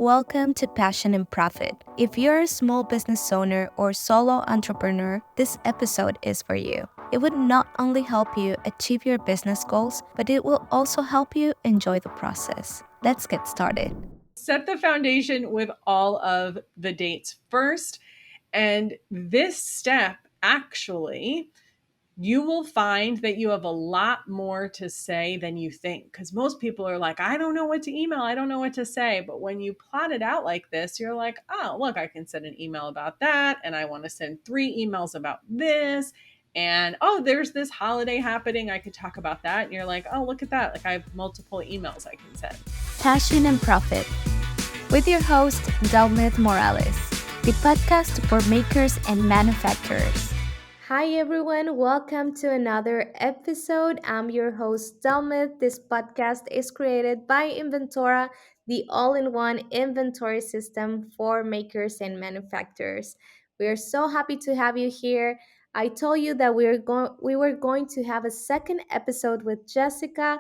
Welcome to Passion and Profit. If you're a small business owner or solo entrepreneur, this episode is for you. It would not only help you achieve your business goals, but it will also help you enjoy the process. Let's get started. Set the foundation with all of the dates first. And this step, actually, you will find that you have a lot more to say than you think. Because most people are like, I don't know what to email. I don't know what to say. But when you plot it out like this, you're like, oh, look, I can send an email about that. And I want to send 3 emails about this. And oh, there's this holiday happening. I could talk about that. And you're like, oh, look at that. Like I have multiple emails I can send. Passion and Profit with your host, Dalmith Morales, the podcast for makers and manufacturers. Hi everyone, welcome to another episode. I'm your host Delmith. This podcast is created by Inventora, the all-in-one inventory system for makers and manufacturers. We are so happy to have you here. I told you that we were going to have a second episode with Jessica.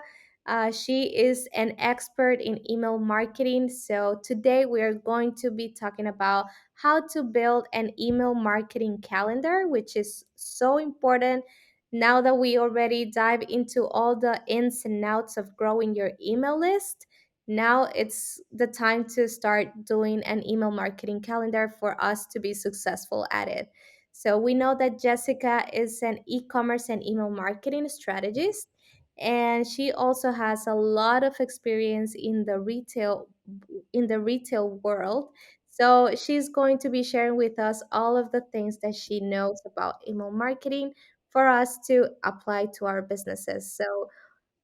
She is an expert in email marketing. So today we are going to be talking about how to build an email marketing calendar, which is so important now that we already dive into all the ins and outs of growing your email list. Now it's the time to start doing an email marketing calendar for us to be successful at it. So we know that Jessica is an e-commerce and email marketing strategist, and she also has a lot of experience in the retail world. So she's going to be sharing with us all of the things that she knows about email marketing for us to apply to our businesses. So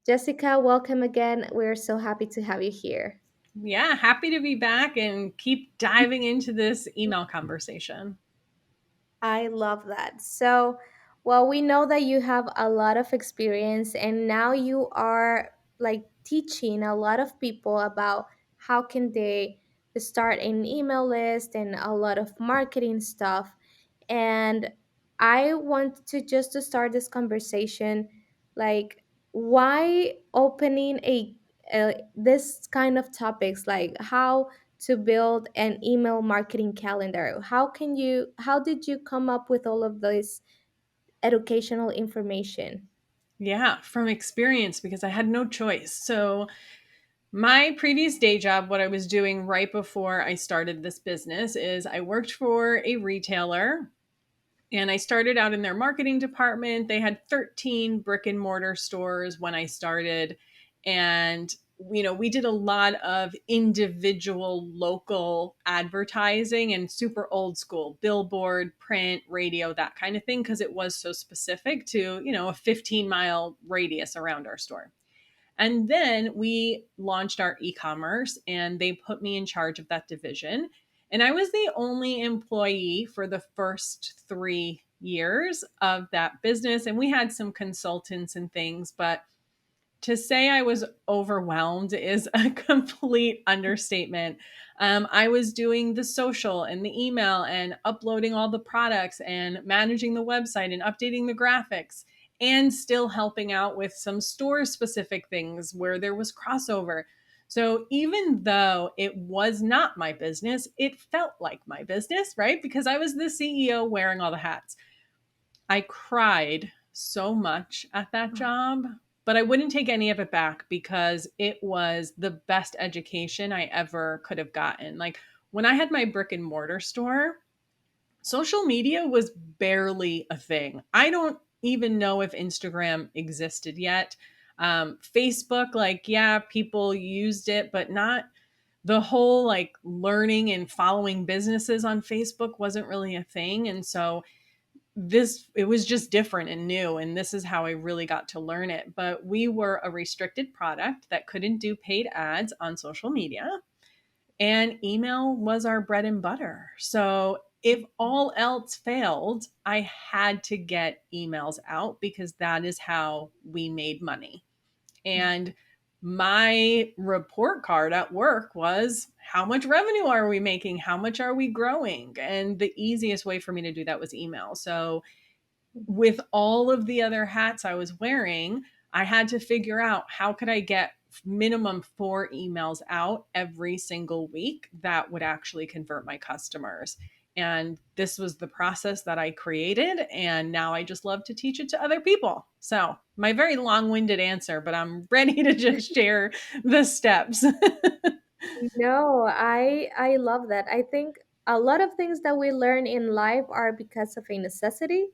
Jessica, welcome again. We're so happy to have you here. Yeah, happy to be back and keep diving into this email conversation. I love that. So, well, we know that you have a lot of experience and now you are like teaching a lot of people about how can they start an email list and a lot of marketing stuff. And I want to just to start this conversation, like why opening a this kind of topics, like how to build an email marketing calendar. How did you come up with all of this educational information? Yeah, from experience because I had no choice. So, my previous day job, what I was doing right before I started this business, is I worked for a retailer and I started out in their marketing department. They had 13 brick and mortar stores when I started. And, we did a lot of individual local advertising and super old school billboard, print, radio, that kind of thing, because it was so specific to, a 15-mile radius around our store. And then we launched our e-commerce and they put me in charge of that division. And I was the only employee for the first 3 years of that business. And we had some consultants and things, but to say I was overwhelmed is a complete understatement. I was doing the social and the email and uploading all the products and managing the website and updating the graphics and still helping out with some store specific things where there was crossover. So even though it was not my business, it felt like my business, right? Because I was the CEO wearing all the hats. I cried so much at that job, but I wouldn't take any of it back because it was the best education I ever could have gotten. Like when I had my brick and mortar store, social media was barely a thing. I don't even know if Instagram existed yet. Facebook, like, yeah, people used it, but not the whole like learning and following businesses on Facebook wasn't really a thing. And so it was just different and new, and this is how I really got to learn it. But we were a restricted product that couldn't do paid ads on social media, and email was our bread and butter. So if all else failed, I had to get emails out because that is how we made money. And my report card at work was, how much revenue are we making? How much are we growing? And the easiest way for me to do that was email. So with all of the other hats I was wearing, I had to figure out how could I get minimum 4 emails out every single week that would actually convert my customers. And this was the process that I created. And now I just love to teach it to other people. So, my very long winded answer, but I'm ready to just share the steps. No, I love that. I think a lot of things that we learn in life are because of a necessity,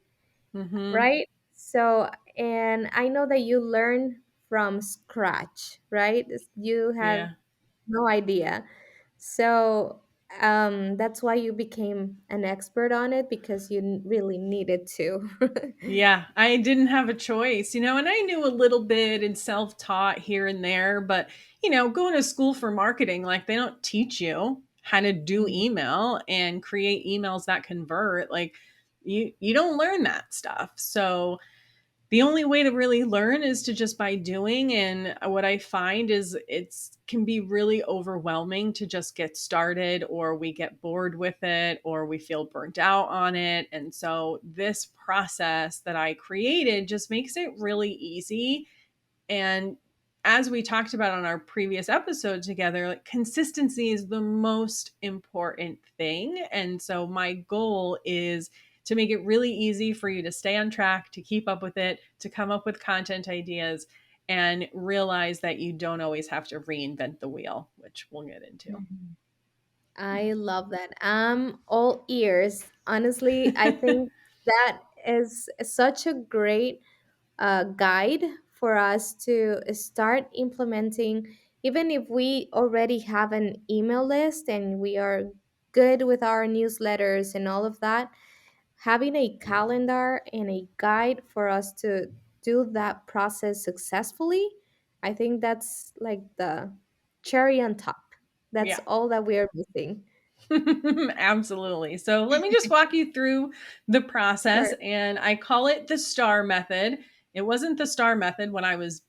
Hmm. right? So, and I know that you learn from scratch, right? You had Yeah. no idea. So, that's why you became an expert on it because you really needed to. Yeah, I didn't have a choice, and I knew a little bit and self taught here and there, but, going to school for marketing, like they don't teach you how to do Mm. email and create emails that convert. Like you don't learn that stuff. So the only way to really learn is to just by doing. And what I find is it's can be really overwhelming to just get started, or we get bored with it, or we feel burnt out on it. And so this process that I created just makes it really easy. And as we talked about on our previous episode together, like consistency is the most important thing. And so my goal is to make it really easy for you to stay on track, to keep up with it, to come up with content ideas, and realize that you don't always have to reinvent the wheel, which we'll get into. Mhm. I love that. I'm all ears. Honestly, I think that is such a great guide for us to start implementing, even if we already have an email list and we are good with our newsletters and all of that. Having a calendar and a guide for us to do that process successfully, I think that's like the cherry on top. That's Yeah. all that we are missing. Absolutely. So let me just walk you through the process, Sure. and I call it the STAR method. It wasn't the STAR method when I was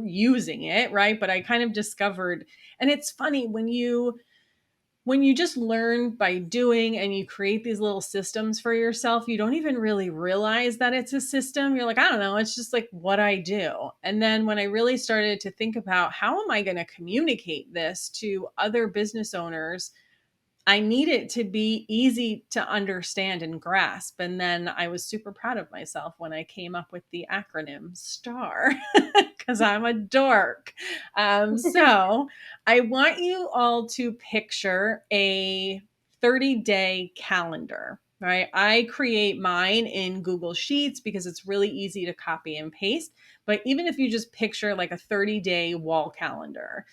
using it, right? But I kind of discovered, and it's funny when you just learn by doing and you create these little systems for yourself, you don't even really realize that it's a system. You're like, I don't know, it's just like what I do. And then when I really started to think about how am I going to communicate this to other business owners, I need it to be easy to understand and grasp. And then I was super proud of myself when I came up with the acronym STAR because I'm a dork. So I want you all to picture a 30-day calendar. Right. I create mine in Google Sheets because it's really easy to copy and paste. But even if you just picture like a 30-day wall calendar,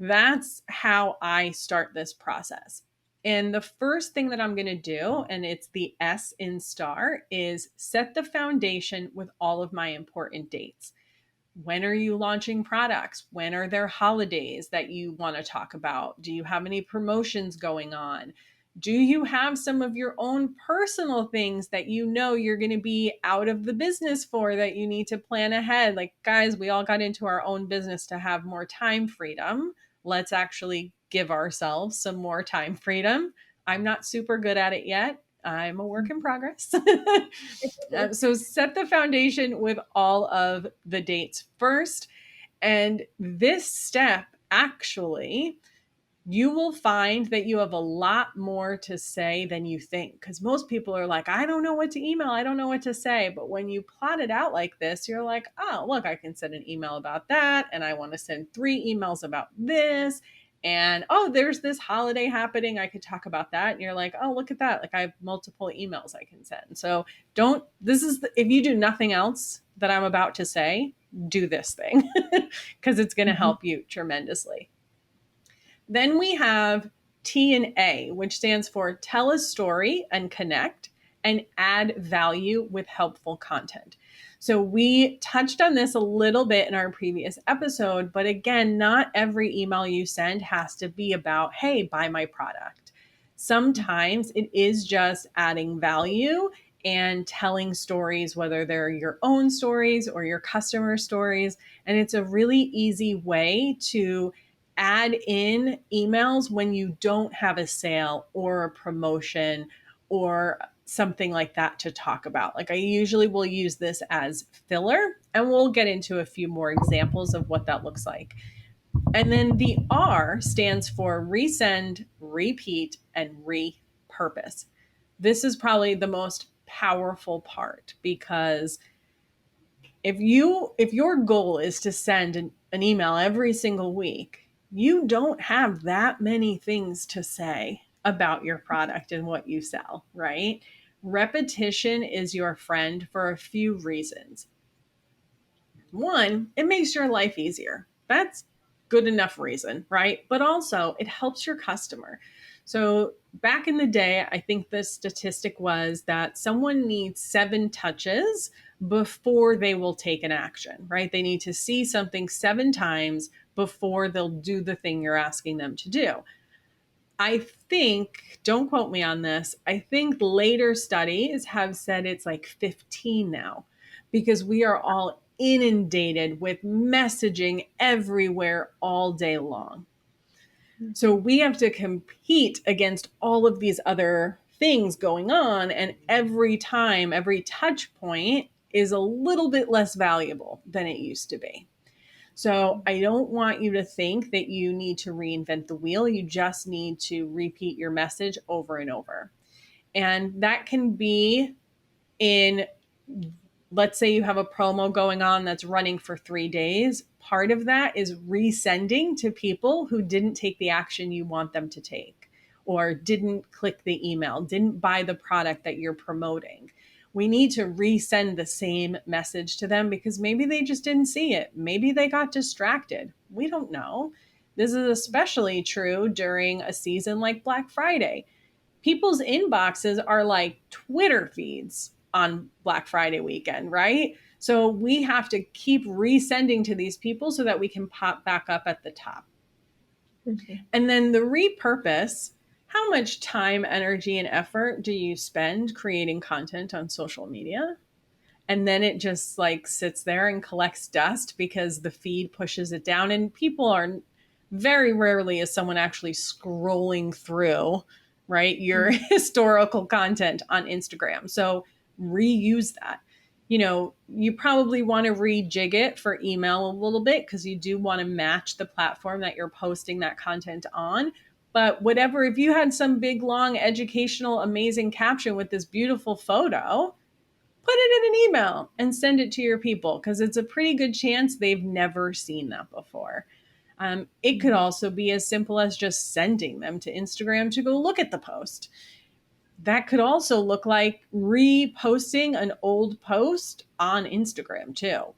that's how I start this process. And the first thing that I'm going to do, and it's the S in STAR, is set the foundation with all of my important dates. When are you launching products? When are there holidays that you want to talk about? Do you have any promotions going on? Do you have some of your own personal things that you know you're going to be out of the business for that you need to plan ahead? Like, guys, we all got into our own business to have more time freedom. Let's actually give ourselves some more time freedom. I'm not super good at it yet. I'm a work in progress. So set the foundation with all of the dates first. And this step actually, you will find that you have a lot more to say than you think. Because most people are like, I don't know what to email. I don't know what to say. But when you plot it out like this, you're like, oh, look, I can send an email about that. And I want to send 3 emails about this. And oh, there's this holiday happening. I could talk about that. And you're like, oh, look at that. Like I have multiple emails I can send. So if you do nothing else that I'm about to say, do this thing because it's going to Mhm. help you tremendously. Then we have T and A, which stands for tell a story and connect and add value with helpful content. So we touched on this a little bit in our previous episode, but again, not every email you send has to be about, hey, buy my product. Sometimes it is just adding value and telling stories, whether they're your own stories or your customer stories. And it's a really easy way to add in emails when you don't have a sale or a promotion or something like that to talk about. Like I usually will use this as filler, and we'll get into a few more examples of what that looks like. And then the R stands for resend, repeat, and repurpose. This is probably the most powerful part, because if your goal is to send an email every single week, you don't have that many things to say about your product and what you sell, right? Repetition is your friend for a few reasons. One, it makes your life easier. That's good enough reason, right? But also, it helps your customer. So, back in the day, I think the statistic was that someone needs 7 touches before they will take an action, right? They need to see something 7 times before they'll do the thing you're asking them to do. I think, don't quote me on this, I think later studies have said it's like 15 now, because we are all inundated with messaging everywhere all day long. So we have to compete against all of these other things going on. And every time, every touch point is a little bit less valuable than it used to be. So I don't want you to think that you need to reinvent the wheel. You just need to repeat your message over and over. And that can be in, let's say you have a promo going on that's running for 3 days. Part of that is resending to people who didn't take the action you want them to take, or didn't click the email, didn't buy the product that you're promoting. We need to resend the same message to them, because maybe they just didn't see it. Maybe they got distracted. We don't know. This is especially true during a season like Black Friday. People's inboxes are like Twitter feeds on Black Friday weekend, right? So we have to keep resending to these people so that we can pop back up at the top. Mhm. And then the repurpose, how much time, energy, and effort do you spend creating content on social media? And then it just like sits there and collects dust because the feed pushes it down, and people are, very rarely is someone actually scrolling through, right, your historical content on Instagram. So reuse that. You probably want to rejig it for email a little bit, because you do want to match the platform that you're posting that content on. But whatever, if you had some big, long, educational, amazing caption with this beautiful photo, put it in an email and send it to your people, because it's a pretty good chance they've never seen that before. It could also be as simple as just sending them to Instagram to go look at the post. That could also look like reposting an old post on Instagram too.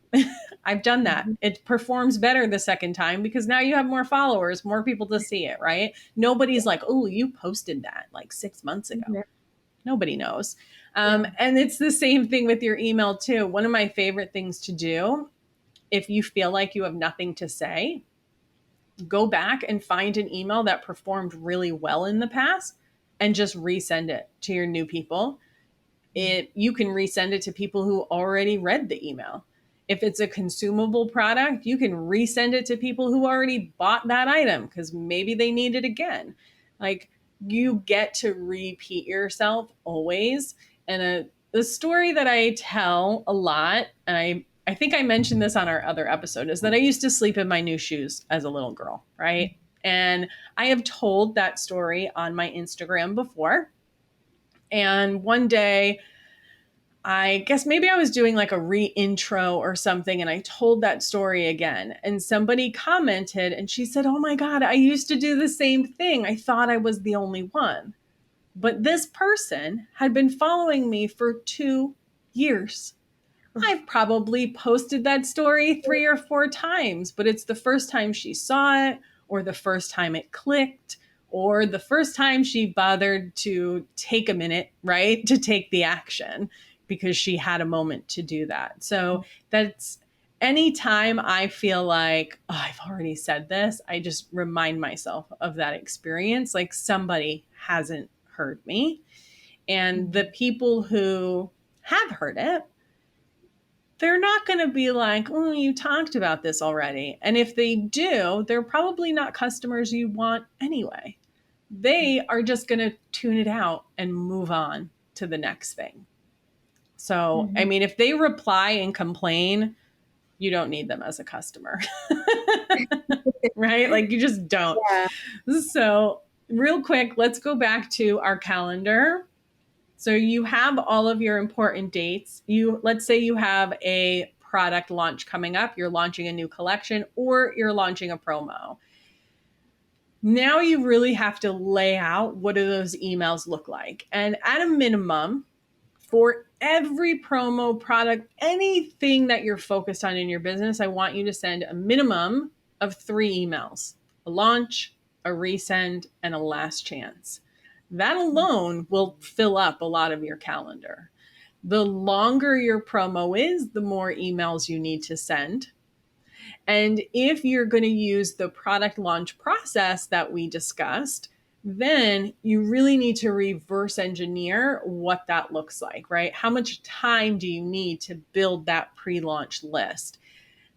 I've done that. Mhm. It performs better the second time, because now you have more followers, more people to see it, right? Nobody's like, oh, you posted that like 6 months ago. Yeah. Nobody knows. Yeah. And it's the same thing with your email too. One of my favorite things to do, if you feel like you have nothing to say, go back and find an email that performed really well in the past and just resend it to your new people. You can resend it to people who already read the email. If it's a consumable product, you can resend it to people who already bought that item because maybe they need it again. Like, you get to repeat yourself always. And the story that I tell a lot, and I think I mentioned this on our other episode, is that I used to sleep in my new shoes as a little girl, right? And I have told that story on my Instagram before. And one day, I guess maybe I was doing like a re-intro or something, and I told that story again. And somebody commented and she said, "Oh my God, I used to do the same thing. I thought I was the only one." But this person had been following me for 2 years. I've probably posted that story 3 or 4 times, but it's the first time she saw it, or the first time it clicked, or the first time she bothered to take a minute, right, to take the action, because she had a moment to do that. So that's, anytime I feel like, oh, I've already said this, I just remind myself of that experience. Like, somebody hasn't heard me. And the people who have heard it, they're not going to be like, oh, you talked about this already. And if they do, they're probably not customers you want anyway. They are just going to tune it out and move on to the next thing. So, I Mhm. mean, if they reply and complain, you don't need them as a customer. right? Like you just don't. Yeah. So, real quick, let's go back to our calendar. So you have all of your important dates. You let's say you have a product launch coming up, you're launching a new collection or you're launching a promo. Now you really have to lay out what do those emails look like. And at a minimum, for every promo product, anything that you're focused on in your business, I want you to send a minimum of 3 emails: a launch, a resend, and a last chance. That alone will fill up a lot of your calendar. The longer your promo is, the more emails you need to send. And if you're going to use the product launch process that we discussed, then you really need to reverse engineer what that looks like, right? How much time do you need to build that pre launch list?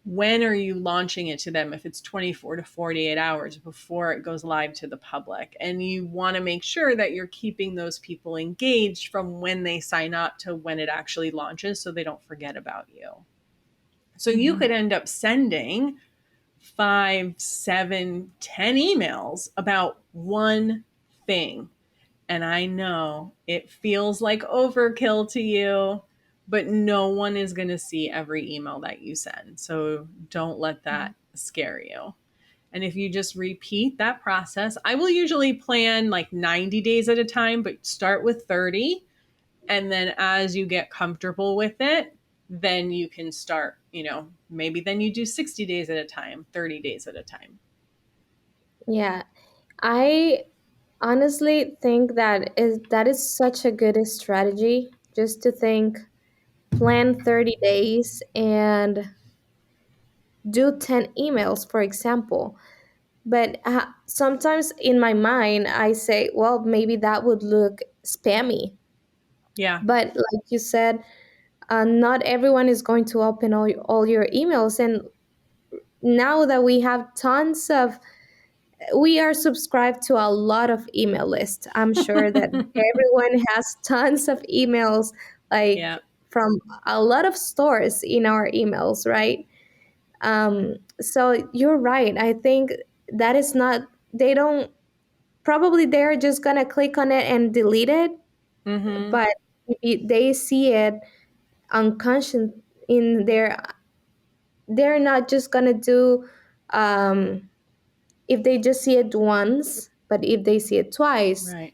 When are you launching it to them if it's 24 to 48 hours before it goes live to the public? And you want to make sure that you're keeping those people engaged from when they sign up to when it actually launches so they don't forget about you. So you Mhm. could end up sending 5, 7, 10 emails about one thing. And I know it feels like overkill to you, but no one is going to see every email that you send. So don't let that scare you. And if you just repeat that process, I will usually plan like 90 days at a time, but start with 30. And then as you get comfortable with it, then you can start, maybe then you do 60 days at a time, 30 days at a time. Yeah. I honestly think that is such a good strategy, just to think, plan 30 days and do 10 emails, for example. But sometimes in my mind, I say, well, maybe that would look spammy. Yeah. But like you said, not everyone is going to open all your emails. And now that we are subscribed to a lot of email lists. I'm sure that everyone has tons of emails, Yeah. like from a lot of stores in our emails, right? So you're right. I think that is not, they don't, probably they're just gonna click on it and delete it. Mm-hmm. But if they see it unconscious in their, they're not just gonna do, um, if they just see it once, but if they see it twice, Right.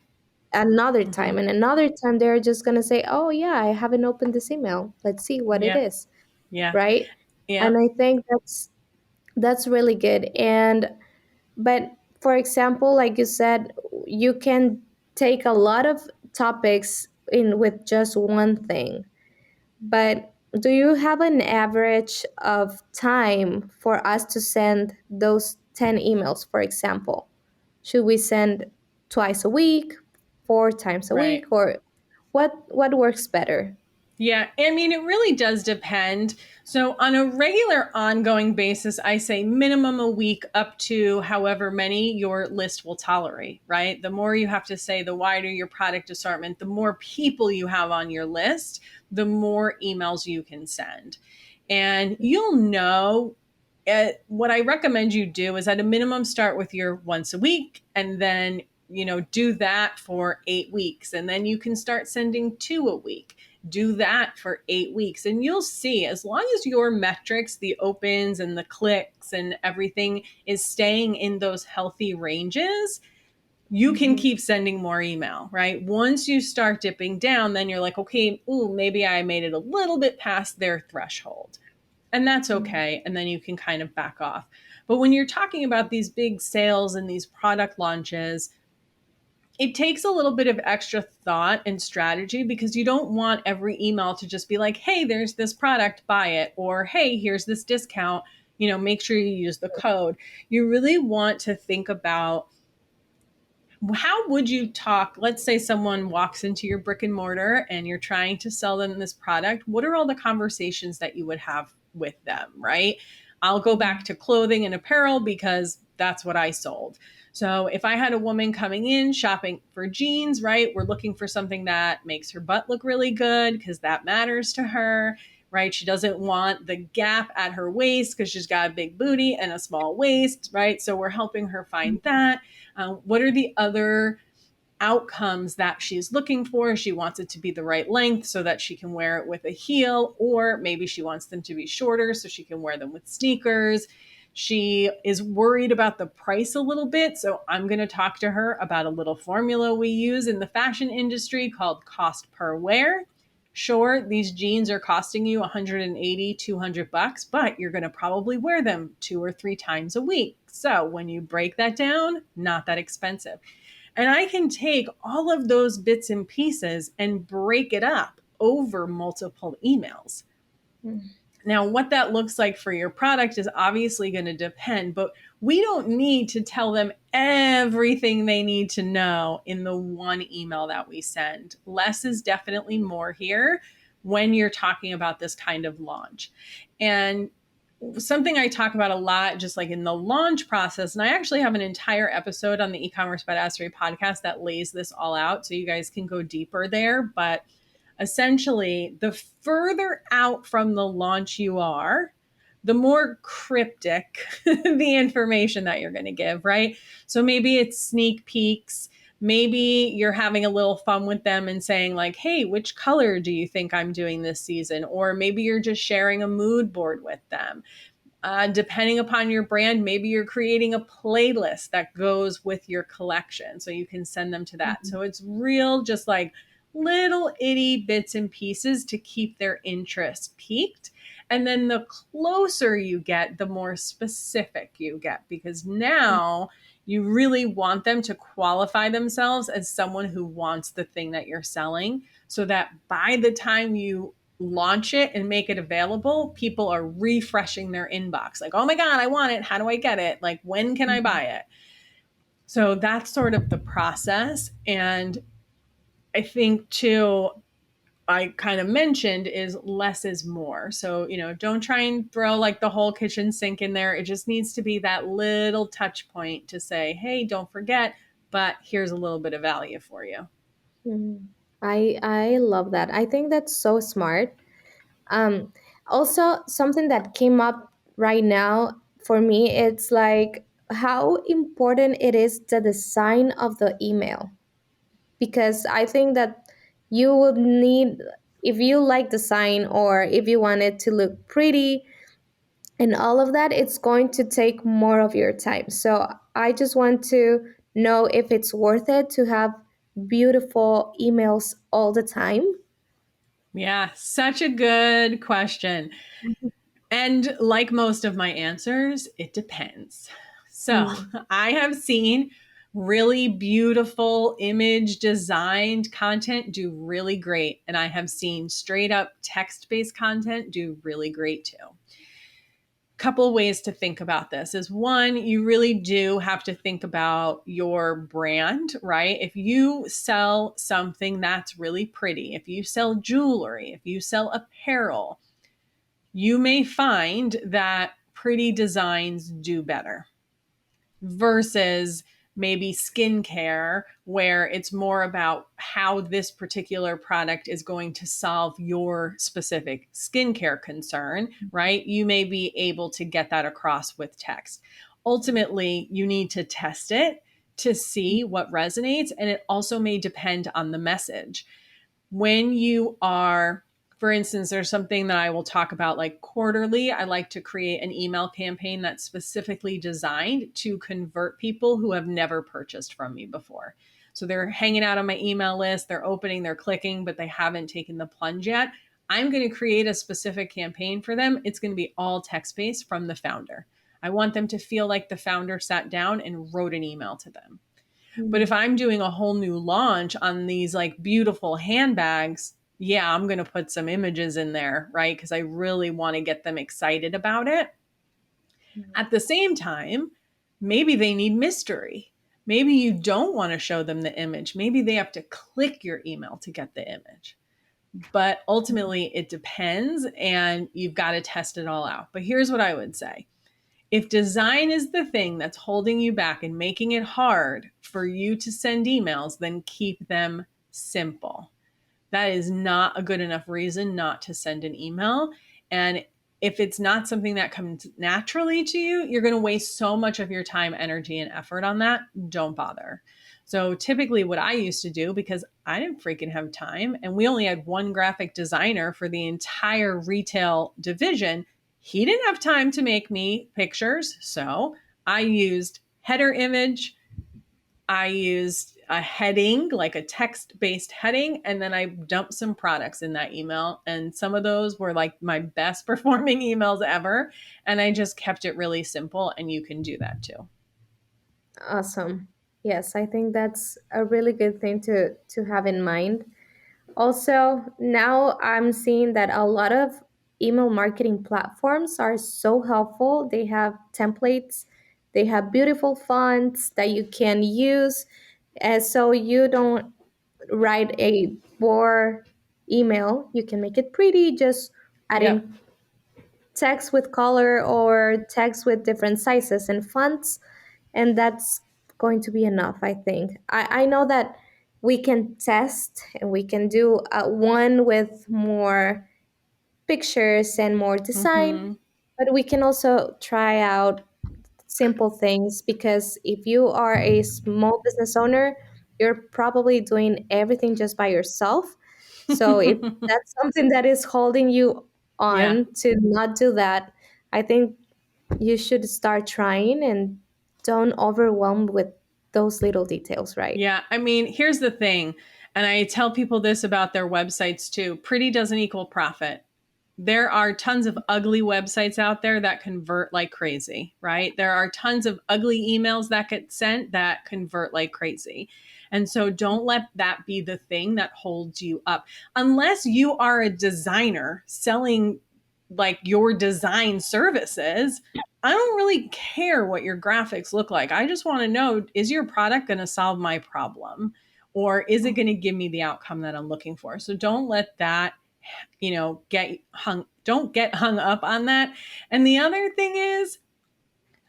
another Mm-hmm. time, and another time, they're just gonna say, oh yeah, I haven't opened this email, let's see what it Yeah. is, Yeah. right? Yeah. And I think that's really good. And but for example, like you said, you can take a lot of topics in with just one thing. But do you have an average of time for us to send those 10 emails, for example? Should we send twice a week, 4 times a Right. week, or what works better? Yeah, I mean, it really does depend. So, on a regular ongoing basis, I say minimum a week up to however many your list will tolerate, right? The more you have to say, the wider your product assortment, the more people you have on your list, the more emails you can send. And you'll know. What I recommend you do is at a minimum start with your once a week and then do that for 8 weeks and then you can start sending 2 a week. Do that for 8 weeks and you'll see, as long as your metrics, the opens and the clicks and everything is staying in those healthy ranges, you can Mhm. keep sending more email, right? Once you start dipping down, then you're like, okay, ooh, maybe I made it a little bit past their threshold. And that's Mhm. okay. And then you can kind of back off. But when you're talking about these big sales and these product launches, it takes a little bit of extra thought and strategy because you don't want every email to just be like, hey, there's this product, buy it, or hey, here's this discount, make sure you use the code. You really want to think about, how would you talk? Let's say someone walks into your brick and mortar and you're trying to sell them this product. What are all the conversations that you would have with them, right? I'll go back to clothing and apparel because that's what I sold. So if I had a woman coming in shopping for jeans, right, we're looking for something that makes her butt look really good because that matters to her. right? She doesn't want the gap at her waist because she's got a big booty and a small waist, right? So we're helping her find that. What are the other outcomes that she's looking for? She wants it to be the right length so that she can wear it with a heel, or maybe she wants them to be shorter so she can wear them with sneakers. She is worried about the price a little bit. So I'm going to talk to her about a little formula we use in the fashion industry called cost per wear. Sure, these jeans are costing you 180, 200 bucks, but you're going to probably wear them 2 or 3 times a week. So when you break that down, not that expensive. And I can take all of those bits and pieces and break it up over multiple emails. Mm. Now, what that looks like for your product is obviously going to depend, but we don't need to tell them everything they need to know in the one email that we send. Less is definitely more here when you're talking about this kind of launch. And something I talk about a lot, just like in the launch process, and I actually have an entire episode on the e-commerce badassery podcast that lays this all out, so you guys can go deeper there. But essentially, the further out from the launch you are, the more cryptic the information that you're going to give, right? So maybe it's sneak peeks. Maybe you're having a little fun with them and saying, like, hey, which color do you think I'm doing this season? Or maybe you're just sharing a mood board with them. Depending upon your brand, maybe you're creating a playlist that goes with your collection. So you can send them to that. So it's real, just like little itty bits and pieces to keep their interest piqued. And then the closer you get, the more specific you get, because now you really want them to qualify themselves as someone who wants the thing that you're selling, so that by the time you launch it and make it available, people are refreshing their inbox. Like, oh my God, I want it. How do I get it? Like, when can I buy it? So that's sort of the process. And I think too, I kind of mentioned is less is more. So, don't try and throw like the whole kitchen sink in there. It just needs to be that little touch point to say, hey, don't forget, but here's a little bit of value for you. Mm. I love that. I think that's so smart. Um, Also, something that came up right now for me, it's like how important it is the design of the email. Because I think that you would need, if you like design or if you want it to look pretty and all of that, it's going to take more of your time. So I just want to know if it's worth it to have beautiful emails all the time. Yeah, such a good question. And like most of my answers, it depends. So Mm, I have seen really beautiful image designed content do really great. And I have seen straight up text based content do really great too. Couple ways to think about this is, one, you really do have to think about your brand, right? If you sell something that's really pretty, if you sell jewelry, if you sell apparel, you may find that pretty designs do better versus maybe skincare, where it's more about how this particular product is going to solve your specific skincare concern, right? You may be able to get that across with text. Ultimately, you need to test it to see what resonates, and it also may depend on the message. When you are, for instance, there's something that I will talk about like quarterly. I like to create an email campaign that's specifically designed to convert people who have never purchased from me before. So they're hanging out on my email list, they're opening, they're clicking, but they haven't taken the plunge yet. I'm going to create a specific campaign for them. It's going to be all text based from the founder. I want them to feel like the founder sat down and wrote an email to them. But if mm, I'm doing a whole new launch on these like beautiful handbags, yeah, I'm going to put some images in there, right? Because I really want to get them excited about it. mm, At the same time, maybe they need mystery. Maybe you don't want to show them the image. Maybe they have to click your email to get the image. But ultimately, it depends, and you've got to test it all out. But here's what I would say: if design is the thing that's holding you back and making it hard for you to send emails, then keep them simple. that is not a good enough reason not to send an email. And if it's not something that comes naturally to you, you're going to waste so much of your time, energy, and effort on that. Don't bother. So typically, what I used to do, because I didn't freaking have time, and we only had one graphic designer for the entire retail division, he didn't have time to make me pictures. So I used header image, I used a heading, like a text based heading, and then I dumped some products in that email. And some of those were like my best performing emails ever. And I just kept it really simple, and you can do that too. Awesome. Yes, I think that's a really good thing to have in mind. Also, now I'm seeing that a lot of email marketing platforms are so helpful. They have templates, they have beautiful fonts that you can use. And so you don't write a bore email, you can make it pretty, just Yep. adding text with color or text with different sizes and fonts, and that's going to be enough, I think. I know that we can test and we can do one with more pictures and more design, Mm-hmm. but we can also try out simple things, because if you are a small business owner, you're probably doing everything just by yourself. So if that's something that is holding you Yeah. on to not do that, I think you should start trying and don't overwhelm with those little details, right? Yeah. I mean, here's the thing, and I tell people this about their websites too: pretty doesn't equal profit. There are tons of ugly websites out there that convert like crazy, right? There are tons of ugly emails that get sent that convert like crazy. And so don't let that be the thing that holds you up. Unless you are a designer selling like your design services, I don't really care what your graphics look like. I just want to know, is your product going to solve my problem? Or is it going to give me the outcome that I'm looking for? So don't let that, don't get hung up on that. And the other thing is,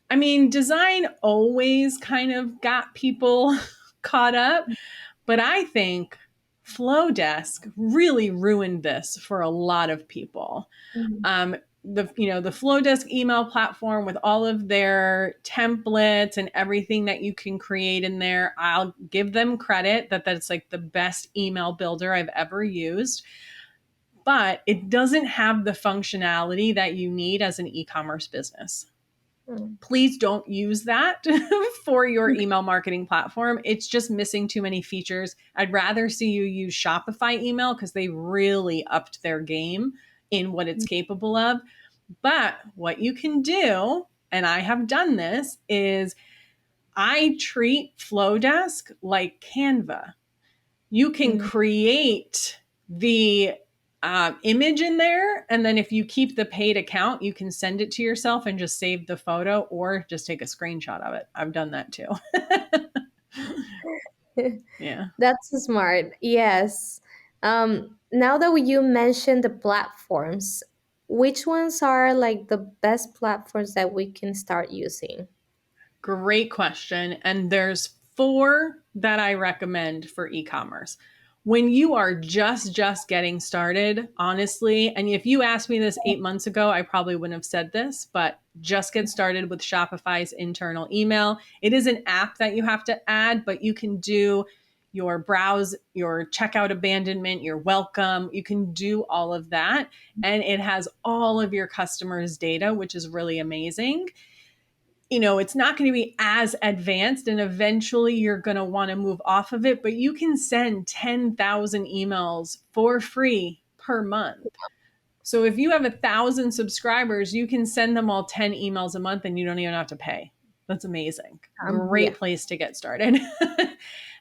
I mean, design always kind of got people caught up, but I think Flowdesk really ruined this for a lot of people. Mhm. um, the Flowdesk email platform with all of their templates and everything that you can create in there, I'll give them credit that that's like the best email builder I've ever used, but it doesn't have the functionality that you need as an e-commerce business. Mm. Please don't use that for your email marketing platform. It's just missing too many features. I'd rather see you use Shopify email because they really upped their game in what it's capable of. But what you can do, and I have done this, is I treat Flowdesk like Canva. You can Mm. create the image in there, and then if you keep the paid account, you can send it to yourself and just save the photo or just take a screenshot of it. I've done that too. Yeah. That's smart. Yes. Now that you mentioned the platforms, which ones are like the best platforms that we can start using? Great question. And there's four that I recommend for e-commerce. When you are just getting started, honestly, and if you asked me this 8 months ago, I probably wouldn't have said this, but just get started with Shopify's internal email. It is an app that you have to add, but you can do your browse, your checkout abandonment, your welcome. You can do all of that. And it has all of your customers' data, which is really amazing. It's not going to be as advanced, and eventually you're going to want to move off of it, but you can send 10,000 emails for free per month. So if you have 1,000 subscribers, you can send them all 10 emails a month and you don't even have to pay. That's amazing. Yeah. Great place to get started.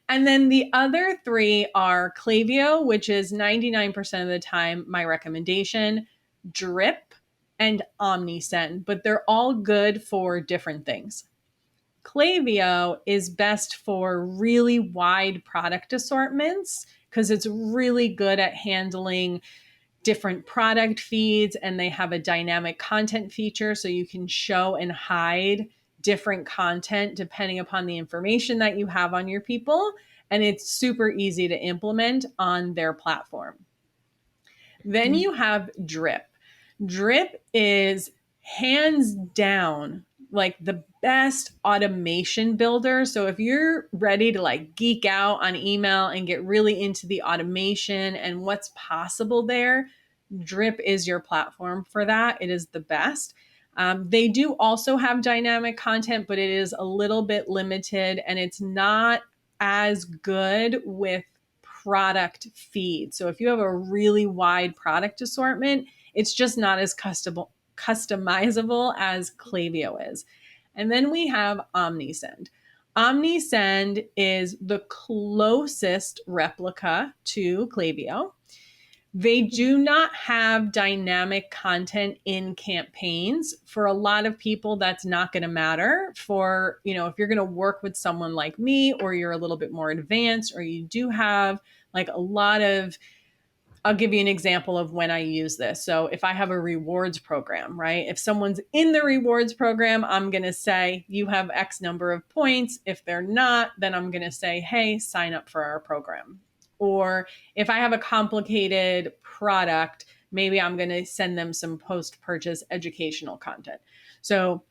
And then the other three are Klaviyo, which is 99% of the time my recommendation, Drip, and OmniSend, but they're all good for different things. Klaviyo is best for really wide product assortments because it's really good at handling different product feeds, and they have a dynamic content feature so you can show and hide different content depending upon the information that you have on your people. and it's super easy to implement on their platform. Then you have Drip. Drip is hands down like the best automation builder. So if you're ready to like geek out on email and get really into the automation and what's possible there, Drip is your platform for that. It is the best. They do also have dynamic content, but it is a little bit limited and it's not as good with product feed. So if you have a really wide product assortment, it's just not as customizable as Klaviyo is. And then we have OmniSend. OmniSend is the closest replica to Klaviyo. They do not have dynamic content in campaigns. For a lot of people, that's not going to matter. For, if you're going to work with someone like me, or you're a little bit more advanced, or you do have like a lot of, I'll give you an example of when I use this. So if I have a rewards program, right? If someone's in the rewards program, I'm going to say, you have X number of points. If they're not, then I'm going to say, hey, sign up for our program. Or if I have a complicated product, maybe I'm going to send them some post-purchase educational content. So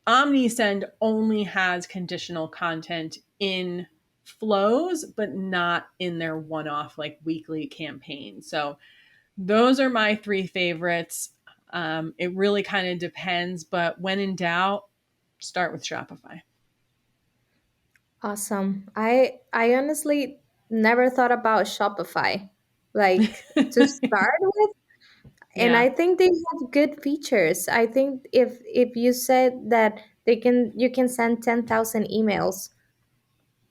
OmniSend only has conditional content in flows, but not in their one-off like weekly campaign. So those are my three favorites. It really kind of depends, but when in doubt, start with Shopify. Awesome. I honestly never thought about Shopify like to start with, and Yeah. I think they have good features. I think if you said that you can send 10,000 emails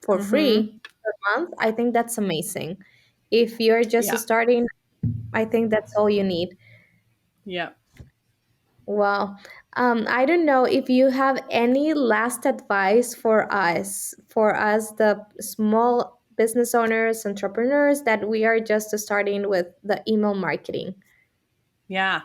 for Mm-hmm. free per month, I think that's amazing. If you're just Yeah. starting, I think that's all you need. Yeah. Well, I don't know if you have any last advice for us, the small business owners, entrepreneurs that we are just starting with the email marketing. Yeah.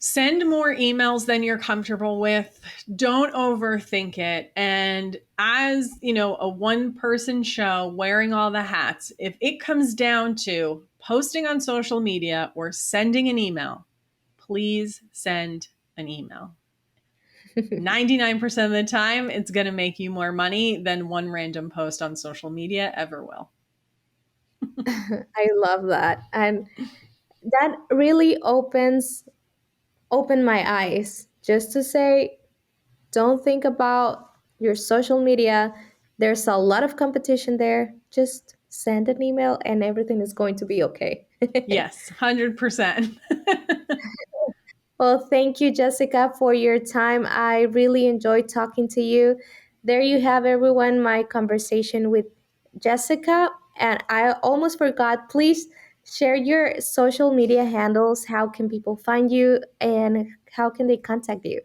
Send more emails than you're comfortable with. Don't overthink it. And as, a one-person show wearing all the hats, if it comes down to posting on social media or sending an email, please send an email. 99% of the time, it's going to make you more money than one random post on social media ever will. I love that. And that really open my eyes just to say don't think about your social media. There's a lot of competition there. Just send an email and everything is going to be okay. Yes, 100%. Well, thank you, Jessica, for your time. I really enjoyed talking to you. There you have, everyone, my conversation with Jessica. And I almost forgot, please share your social media handles. How can people find you and how can they contact you?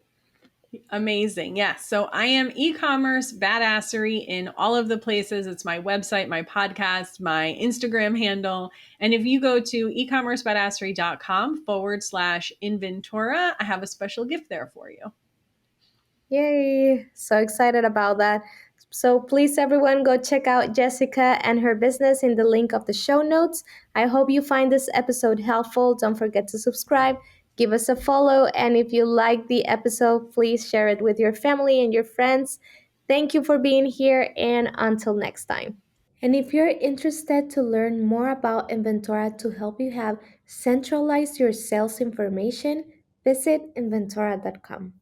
Amazing. Yes. So I am e-commerce badassery in all of the places. It's my website, my podcast, my Instagram handle. And if you go to ecommercebadassery.com/Inventora, I have a special gift there for you. Yay! So excited about that. So please, everyone, go check out Jessica and her business in the link of the show notes. I hope you find this episode helpful. Don't forget to subscribe, give us a follow, and if you like the episode, please share it with your family and your friends. Thank you for being here, and until next time. And if you're interested to learn more about Inventora to help you have centralized your sales information, visit inventora.com.